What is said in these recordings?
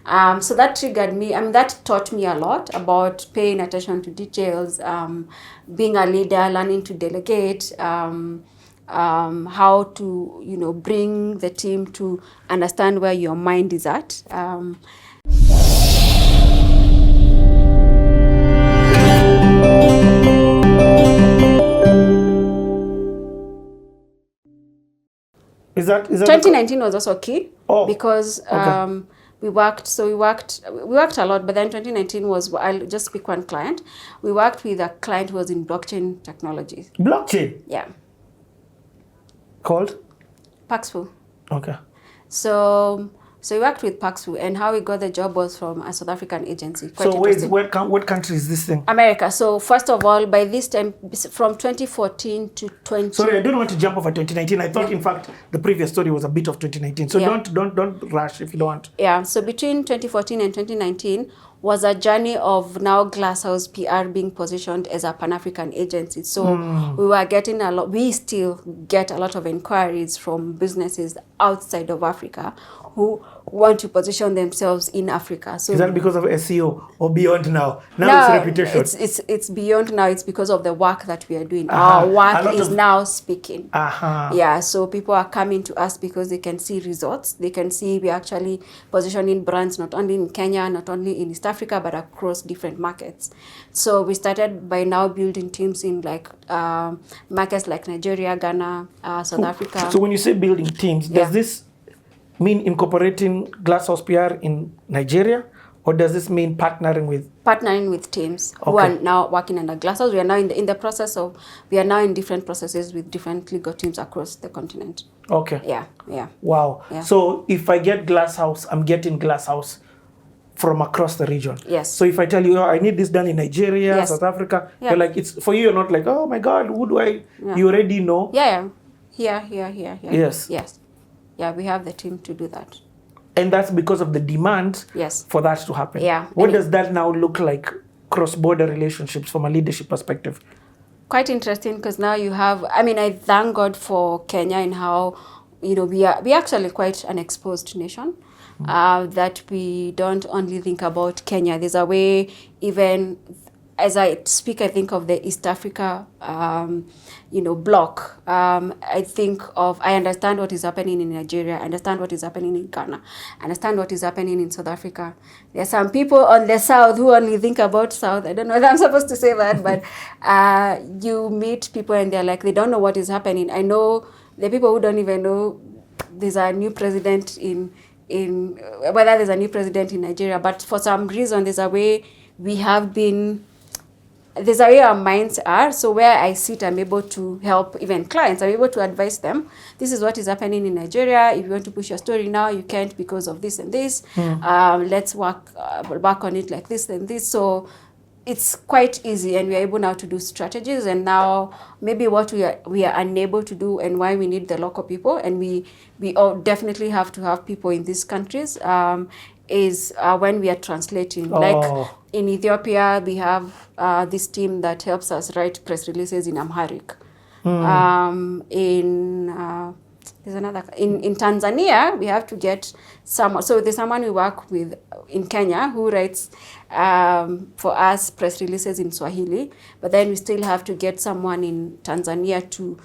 So that triggered me. I mean, that taught me a lot about paying attention to details, being a leader, learning to delegate, how to, bring the team to understand where your mind is at. Is that 2019 was also key because okay. we worked a lot, but then 2019 was, I'll just pick one client. We worked with a client who was in blockchain technology. Blockchain? Yeah. Called? Paxful. Okay. So we worked with Paxful, and how we got the job was from a South African agency. So what country is this thing? America. So first of all, by this time, from 2014 to 20... Sorry, I don't want to jump over 2019. I thought, in fact, the previous story was a bit of 2019. So don't rush if you don't want. Yeah, so between 2014 and 2019 was a journey of now Glasshouse PR being positioned as a Pan-African agency. So we still get a lot of inquiries from businesses outside of Africa who want to position themselves in Africa. So is that because of SEO or beyond now? Now it's reputation. It's beyond now. It's because of the work that we are doing. Our work is now speaking. Yeah, so people are coming to us because they can see results. They can see we are actually positioning brands not only in Kenya, not only in East Africa, but across different markets. So we started by now building teams in markets like Nigeria, Ghana, South Africa. So when you say building teams, does this mean incorporating Glasshouse PR in Nigeria, or does this mean partnering with teams who are now working under Glasshouse? We are now in the process of, we are now in different processes with different legal teams across the continent. Okay. Yeah. Wow. Yeah. So if I get Glasshouse, I'm getting Glasshouse from across the region. Yes. So if I tell you, I need this done in Nigeria, South Africa, you're like, it's for you. You're not like, oh my God, who do I? Yeah. You already know. Yeah. Here. Yes. Yeah, we have the team to do that. And that's because of the demand for that to happen. Yeah. What does that now look like, cross-border relationships from a leadership perspective? Quite interesting, because now you have, I thank God for Kenya and how, we are actually quite an exposed nation, that we don't only think about Kenya. There's a way, even as I speak, I think of the East Africa, bloc. I understand what is happening in Nigeria, I understand what is happening in Ghana, I understand what is happening in South Africa. There are some people on the South who only think about South. I don't know if I'm supposed to say that, but you meet people and they're like, they don't know what is happening. I know the people who don't even know there's a new president whether there's a new president in Nigeria, but for some reason there's a way our minds are. So where I sit, I'm able to help even clients. I'm able to advise them. This is what is happening in Nigeria. If you want to push your story now, you can't because of this and this. Let's work on it like this and this. So it's quite easy, and we are able now to do strategies. And now maybe what we are unable to do, and why we need the local people, and we all definitely have to have people in these countries, is when we are translating. Like in Ethiopia, we have this team that helps us write press releases in Amharic. There's another in Tanzania. We have to get someone. So there's someone we work with in Kenya who writes for us press releases in Swahili, but then we still have to get someone in Tanzania to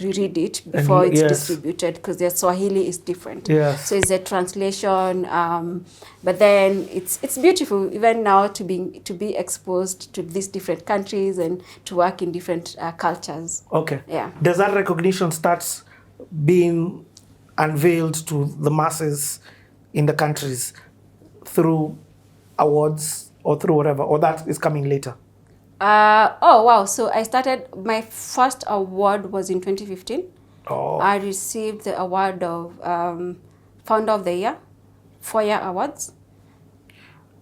reread it before it's distributed, because their Swahili is different. So it's a translation, but then it's beautiful even now to be exposed to these different countries and to work in different cultures. Okay. Yeah. Does that recognition start being unveiled to the masses in the countries through awards or through whatever, or that is coming later? So I started, my first award was in 2015. I received the award of Founder of the Year, 4-year awards.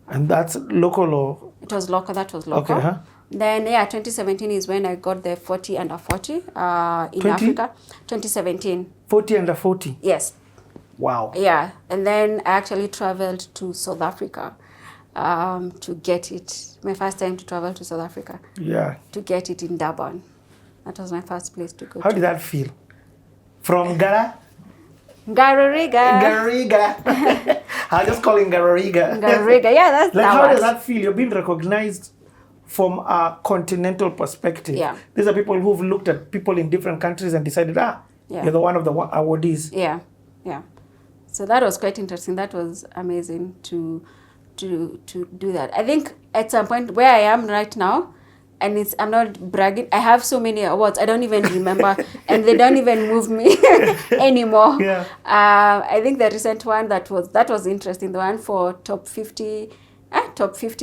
And that's local or? It was local, that was local. Okay, Then 2017 is when I got the 40 under 40 in Africa. 2017. 40 under 40? Yes. Wow. Yeah, and then I actually traveled to South Africa to get it. My first time to travel to South Africa. Yeah. To get it in Durban. That was my first place to go. How did that feel? From Ghana? Garuriga. I'll just call it Garariga. Garariga, yeah, that's like that how works. does that feel? You're being recognized from a continental perspective. Yeah. These are people who've looked at people in different countries and decided, you're the one of the awardees. Yeah, yeah. So that was quite interesting. That was amazing to do that. I think at some point where I am right now, and I'm not bragging, I have so many awards I don't even remember, and they don't even move me anymore. Yeah. I think the recent one that was interesting, the one for top 50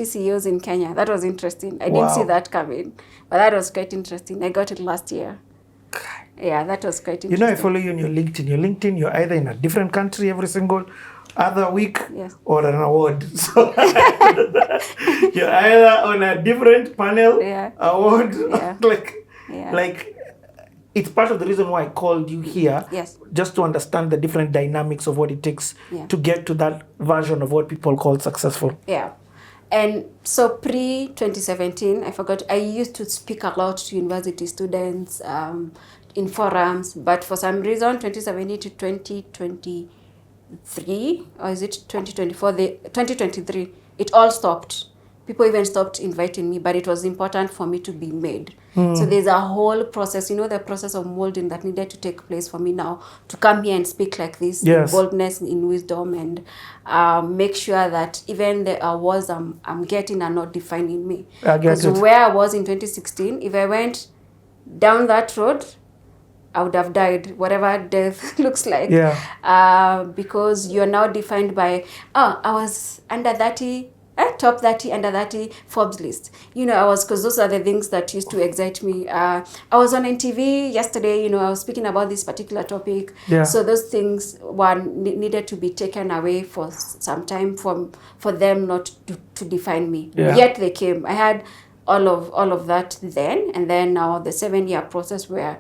CEOs in Kenya. That was interesting. I didn't see that coming, but that was quite interesting. I got it last year. Yeah, that was quite interesting. You know, I follow you on your LinkedIn. You're either in a different country every single other week or an award. So you're either on a different panel, award, like it's part of the reason why I called you here, just to understand the different dynamics of what it takes to get to that version of what people call successful. Yeah. And so pre-2017, I used to speak a lot to university students in forums, but for some reason, 2017 to 2023, or is it 2024? 2023, it all stopped. People even stopped inviting me, but it was important for me to be made. So there's a whole process, the process of molding that needed to take place for me now to come here and speak like this, in boldness, in wisdom, and make sure that even the awards I'm getting are not defining me. Because where I was in 2016, if I went down that road, I would have died, whatever death looks like. Because you're now defined by, I was under 30, top 30, under 30 Forbes list. Because those are the things that used to excite me. I was on NTV yesterday, I was speaking about this particular topic. So those things needed to be taken away for some time for them not to define me. Yet they came. I had all of that then, and then now the 7-year process where,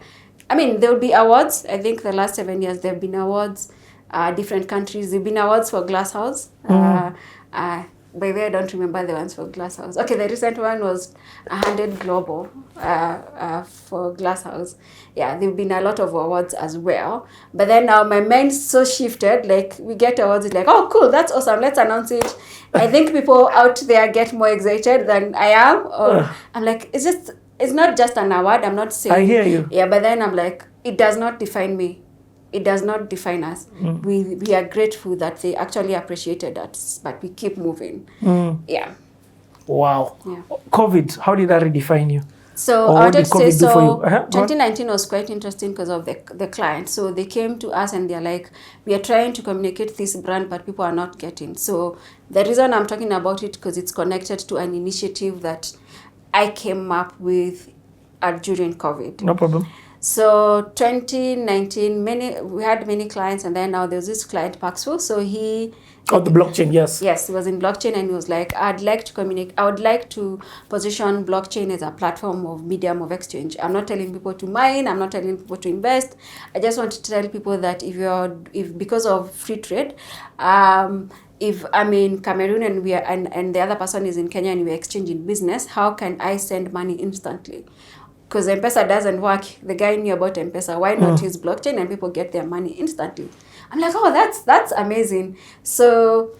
there will be awards. I think the last 7 years there have been awards, different countries. There have been awards for Glasshouse. By the way, I don't remember the ones for Glasshouse. Okay, the recent one was 100 Global for Glasshouse. Yeah, there have been a lot of awards as well. But then now my mind's so shifted. Like, we get awards, it's like, oh, cool, that's awesome, let's announce it. I think people out there get more excited than I am. Or I'm like, it's not just an award. I'm not saying. I hear you. Yeah, but then I'm like, it does not define me. It does not define us. We are grateful that they actually appreciated us, but we keep moving. Yeah. Wow. Yeah. COVID, how did that redefine you? So I wanted to say, 2019 was quite interesting because of the clients. So they came to us and they're like, we are trying to communicate this brand, but people are not getting. So the reason I'm talking about it, because it's connected to an initiative that I came up with during COVID. No problem. So 2019, we had many clients, and then now there's this client, Paxful. So he... the blockchain, yes. Yes, he was in blockchain, and he was like, I would like to position blockchain as a platform of medium of exchange. I'm not telling people to mine, I'm not telling people to invest. I just want to tell people that if because of free trade, if I'm in Cameroon and the other person is in Kenya and we're exchanging business, how can I send money instantly? Because MPESA doesn't work. The guy knew about MPESA. Why not use blockchain and people get their money instantly? I'm like, oh, that's amazing. So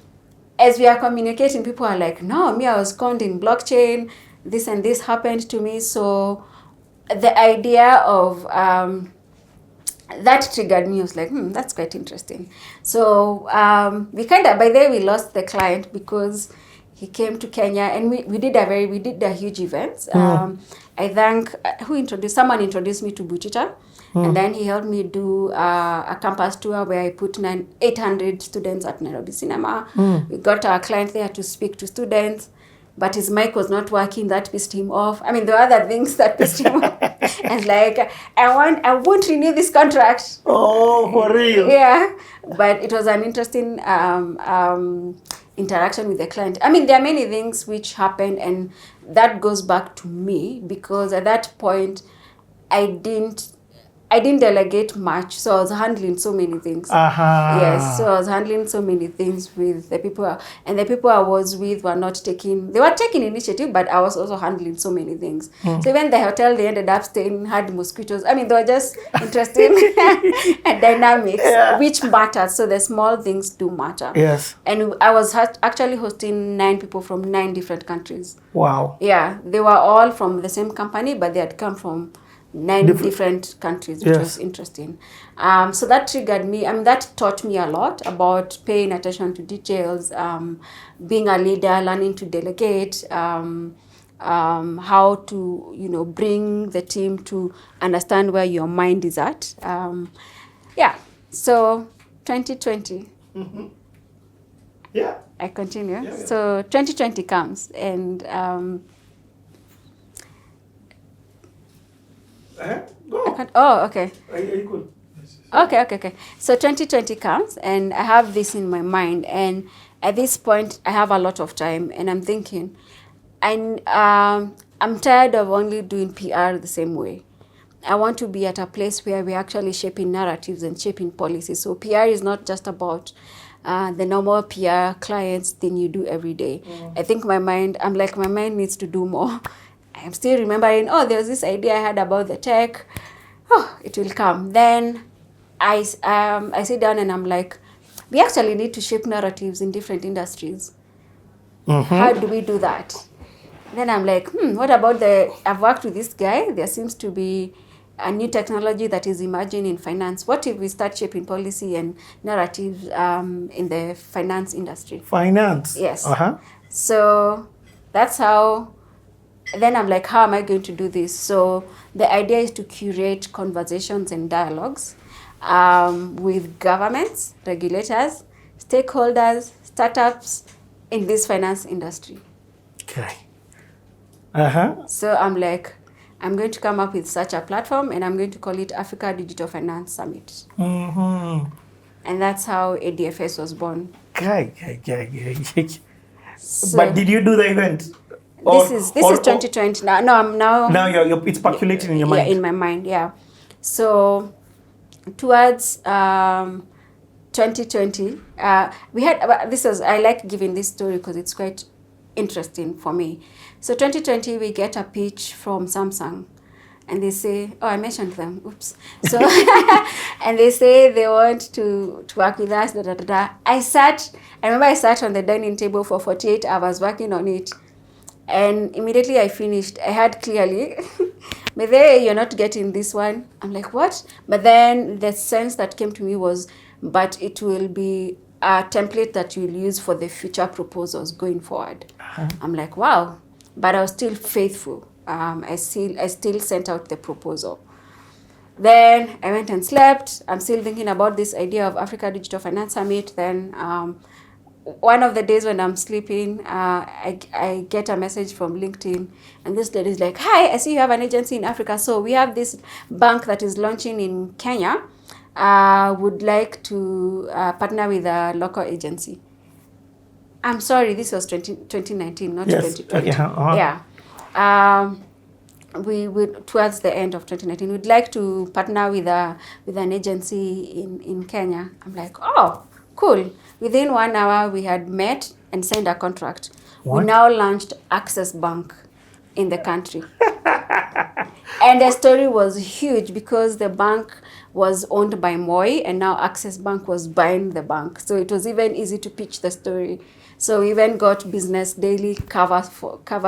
as we are communicating, people are like, no, I was conned in blockchain. This and this happened to me. So the idea of that triggered me. I was like, that's quite interesting. So we lost the client because he came to Kenya and we did a huge event. I think someone introduced me to Butita, and then he helped me do a campus tour where I put 800 students at Nairobi Cinema. We got our client there to speak to students, but his mic was not working. That pissed him off. There were other things that pissed him off. And like, I won't renew this contract. Oh, for real? Yeah, but it was an interesting interaction with the client. There are many things which happened, and that goes back to me because at that point, I didn't I didn't delegate much, so I was handling so many things. Yes, so I was handling so many things with the people, and the people I was with were not taking. They were taking initiative, but I was also handling so many things. So even the hotel they ended up staying had mosquitoes. I mean, they were just interesting and dynamics, which matters. So the small things do matter. Yes. And I was actually hosting 9 people from 9 different countries. Wow. Yeah, they were all from the same company, but they had come from 9 different countries, which was interesting. So that triggered me. I mean, that taught me a lot about paying attention to details, being a leader, learning to delegate, how to, you know, bring the team to understand where your mind is at. Yeah, so 2020. Mm-hmm. Yeah. I continue. Yeah. So 2020 comes, and Go. oh, okay. Are you good? Okay. So 2020 comes, and I have this in my mind, and at this point, I have a lot of time, and I'm thinking, I'm tired of only doing PR the same way. I want to be at a place where we're actually shaping narratives and shaping policies. So PR is not just about the normal PR clients thing you do every day. I think my mind needs to do more. I'm still remembering, there was this idea I had about the tech. It will come. Then I sit down and I'm like, we actually need to shape narratives in different industries. How do we do that? Then I'm like, what about I've worked with this guy. There seems to be a new technology that is emerging in finance. What if we start shaping policy and narratives in the finance industry? Finance? Yes. So that's how, then I'm like, how am I going to do this? So the idea is to curate conversations and dialogues with governments, regulators, stakeholders, startups in this finance industry. Okay. So I'm like, I'm going to come up with such a platform, and I'm going to call it Africa Digital Finance Summit. And that's how ADFS was born. Okay. So, but did you do the event? This is 2020. Now it's percolating in your mind. Yeah, in my mind, yeah. So towards 2020, we had I like giving this story because it's quite interesting for me. So 2020, we get a pitch from Samsung, and they say, I mentioned them, oops. So, and they say they want to work with us, I remember I sat on the dining table for 48 hours working on it. And immediately I finished, I had clearly, but you're not getting this one. I'm like, what? But then the sense that came to me was, but it will be a template that you'll use for the future proposals going forward. I'm like, wow. But I was still faithful. I still sent out the proposal. Then I went and slept. I'm still thinking about this idea of Africa Digital Finance Summit. Then one of the days when I'm sleeping, I get a message from LinkedIn, and this lady is like, hi, I see you have an agency in Africa. So we have this bank that is launching in Kenya. Would like to partner with a local agency. I'm sorry, this was 2019, not 2020. Yeah. We would, towards the end of 2019, we'd like to partner with an agency in Kenya. I'm like, oh, cool. Within 1 hour, we had met and signed a contract. What? We now launched Access Bank in the country. And the story was huge because the bank was owned by Moi, and now Access Bank was buying the bank. So it was even easy to pitch the story. So we even got Business Daily cover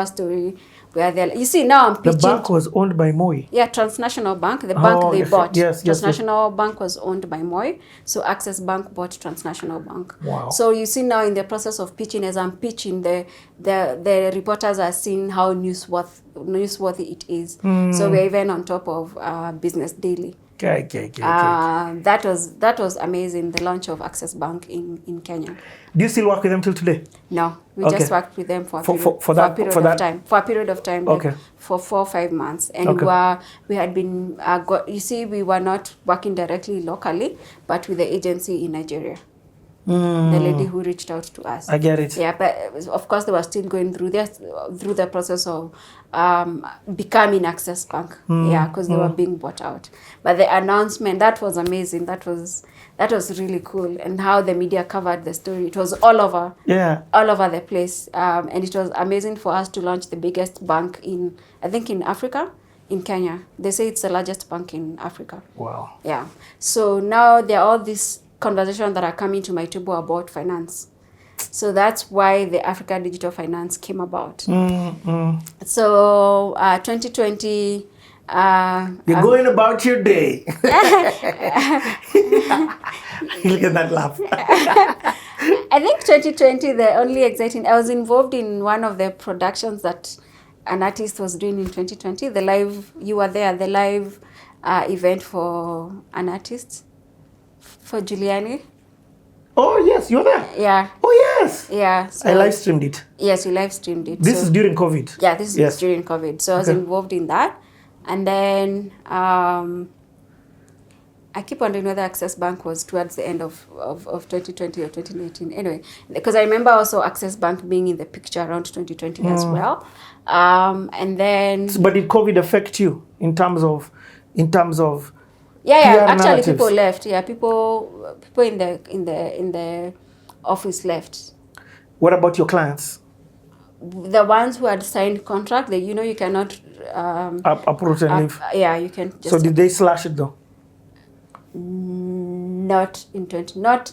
story where they're, you see, now I'm pitching. The bank was owned by Moi? Yeah, Transnational Bank, the bank they bought. Yes, Transnational Bank was owned by Moi, so Access Bank bought Transnational Bank. Wow. So you see now in the process of pitching, as I'm pitching, the reporters are seeing how newsworthy it is. So we're even on top of Business Daily. Okay. That was amazing, the launch of Access Bank in Kenya. Do you still work with them till today? No, we just worked with them for a period of time, like for 4 or 5 months. And we had been, we were not working directly locally, but with the agency in Nigeria. The lady who reached out to us. I get it. Yeah, but of course they were still going through the process of becoming Access Bank. Yeah, because they were being bought out. But the announcement, that was amazing. That was really cool. And how the media covered the story. It was all over. Yeah. All over the place. And it was amazing for us to launch the biggest bank in Africa, in Kenya. They say it's the largest bank in Africa. Wow. Yeah. So now there are all these conversations that are coming to my table about finance. So that's why the Africa Digital Finance came about. So 2020... You're going about your day. Look at that laugh. I think 2020, the only exciting... I was involved in one of the productions that an artist was doing in 2020. The live... You were there. The live event for an artist. For Giuliani. Oh, yes, you're there. Yeah. Oh, yes. Yeah. So, I live streamed it. Yes, you live streamed it. This is during COVID. Yeah, this is during COVID. So I was involved in that. And then I keep wondering whether Access Bank was towards the end of 2020 or 2019. Anyway, because I remember also Access Bank being in the picture around 2020 as well. And then... But did COVID affect you in terms of Yeah, actually narratives? People left. Yeah, people in the office left. What about your clients? The ones who had signed contract, you cannot uproot and leave. Yeah, you can just... So did they slash it though? Not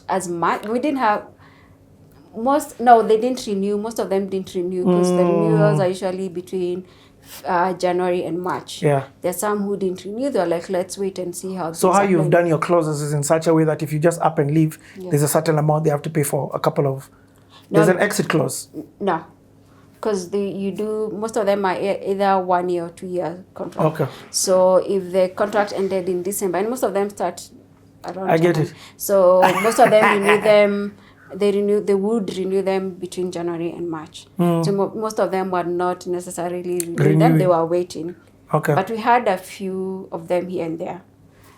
as much. We didn't have they didn't renew. Most of them didn't renew because the renewals are usually between January and March. Yeah. There's some who didn't renew. They're like, let's wait and see how. So how you've done your clauses is in such a way that if you just up and leave, there's a certain amount they have to pay for a couple of... There's an exit clause. No. Because most of them are either 1 year or 2 year contract. Okay. So if the contract ended in December, and most of them start around... I get it. So most of them renew them... They would renew them between January and March. So most of them were not necessarily renewing them. They were waiting. Okay. But we had a few of them here and there.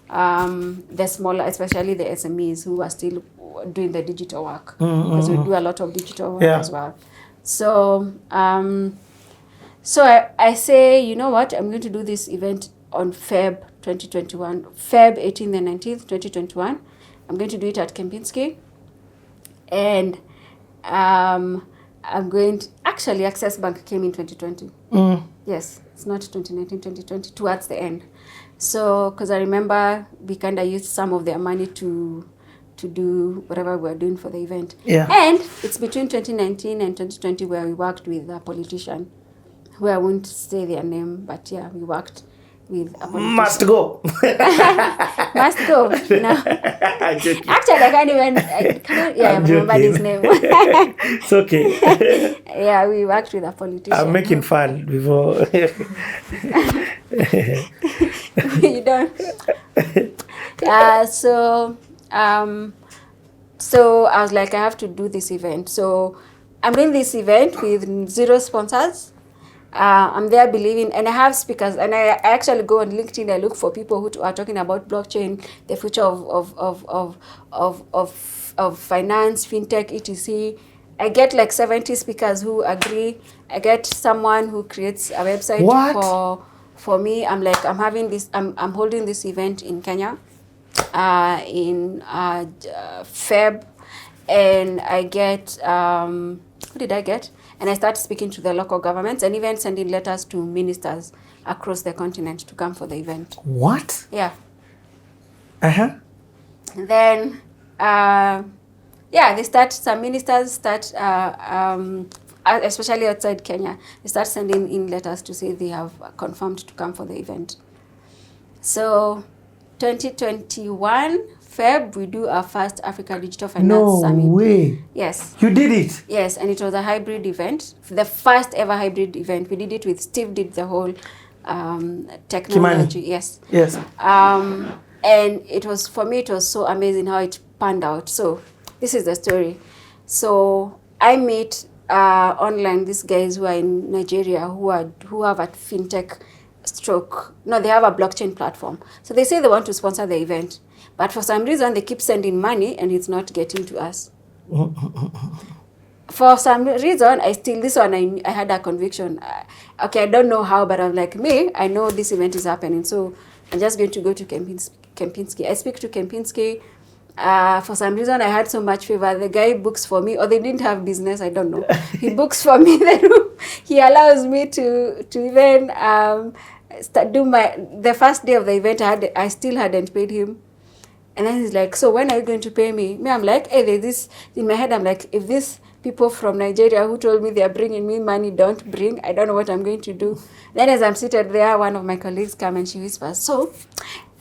The smaller, especially the SMEs who are still doing the digital work. Because we do a lot of digital work as well. So I say, you know what? I'm going to do this event on Feb 2021. Feb 18th and 19th, 2021. I'm going to do it at Kempinski. And I'm going to... Actually, Access Bank came in 2020. Yes, it's not 2019, 2020, towards the end. So, because I remember we kind of used some of their money to do whatever we were doing for the event. Yeah. And it's between 2019 and 2020 where we worked with a politician, who I won't say their name, but yeah, we worked with a politician. Must go. Must go. No. Actually, I can't remember his name. It's okay. Yeah, we worked with a politician. I'm making fun before. You don't. So I was like, I have to do this event. So I'm doing this event with 0 sponsors. I'm there believing, and I have speakers, and I actually go on LinkedIn. I look for people who are talking about blockchain, the future of finance, fintech, etc. I get like 70 speakers who agree. I get someone who creates a website for me. I'm like, I'm holding this event in Kenya, in Feb, and I get who did I get? And I started speaking to the local governments and even sending letters to ministers across the continent to come for the event. What? Yeah. Then, some ministers start, especially outside Kenya, they start sending in letters to say they have confirmed to come for the event. So, 2021, Feb, we do our first Africa Digital Finance Summit. No way. Yes. You did it? Yes, and it was a hybrid event. The first ever hybrid event. We did it with Steve, did the whole technology. Kimani. Yes. And it was, for me, it was so amazing how it panned out. So this is the story. So I meet online these guys who are in Nigeria who have a fintech they have a blockchain platform. So they say they want to sponsor the event. But for some reason, they keep sending money and it's not getting to us. For some reason, I had a conviction. Okay, I don't know how, but I'm like, I know this event is happening, so I'm just going to go to Kempinski. I speak to Kempinski. For some reason, I had so much favor. The guy books for me, or they didn't have business, I don't know. He books for me the room. He allows me to even the first day of the event. I still hadn't paid him. And then he's like, so when are you going to pay me? I'm like, hey, there's this, in my head, I'm like, if these people from Nigeria who told me they're bringing me money don't bring, I don't know what I'm going to do. Then as I'm seated there, one of my colleagues come and she whispers, so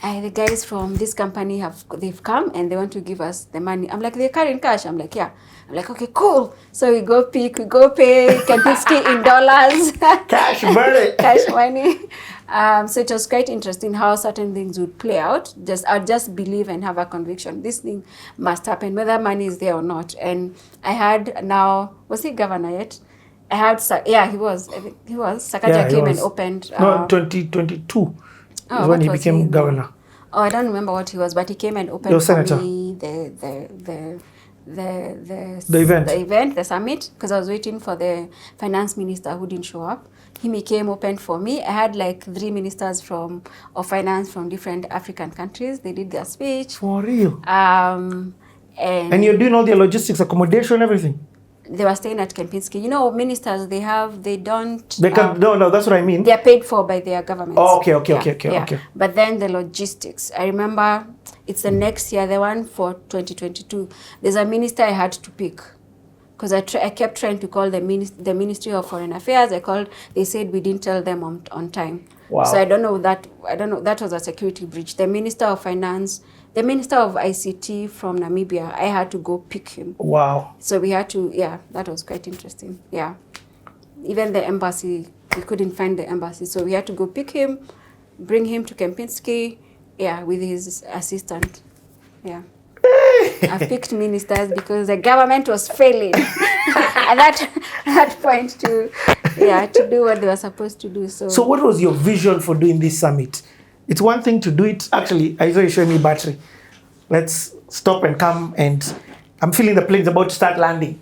the guys from this company they've come and they want to give us the money. I'm like, they're carrying cash? I'm like, yeah. I'm like, okay, cool. So we go pay Kempinski in dollars. Cash money. Cash money. So it was quite interesting how certain things would play out. I'd just believe and have a conviction. This thing must happen, whether money is there or not. And I had now, was he governor yet? I had, he was. I think he was. Sakaja came and opened. No, 2022 is when he became governor. Oh, I don't remember what he was, but he came and opened for me the event, the summit, because I was waiting for the finance minister who didn't show up. He came open for me. I had like 3 ministers of finance from different African countries. They did their speech. For real? And you're doing all the logistics, accommodation, everything? They were staying at Kempinski. You know, ministers, they don't... They can, no, that's what I mean. They're paid for by their governments. Oh, okay. But then the logistics, I remember it's the next year, the one for 2022. There's a minister I had to pick. Because I kept trying to call the Ministry of Foreign Affairs. They said we didn't tell them on time. Wow. So I don't know, that was a security breach. The Minister of Finance, the Minister of ICT from Namibia, I had to go pick him. Wow. So we had to, that was quite interesting. Yeah. Even the embassy, we couldn't find the embassy. So we had to go pick him, bring him to Kempinski, with his assistant. Yeah. I picked ministers because the government was failing at that point to do what they were supposed to do. So what was your vision for doing this summit? It's one thing to do it. Actually, I saw you showing me battery. Let's stop and come, and I'm feeling the plane's about to start landing.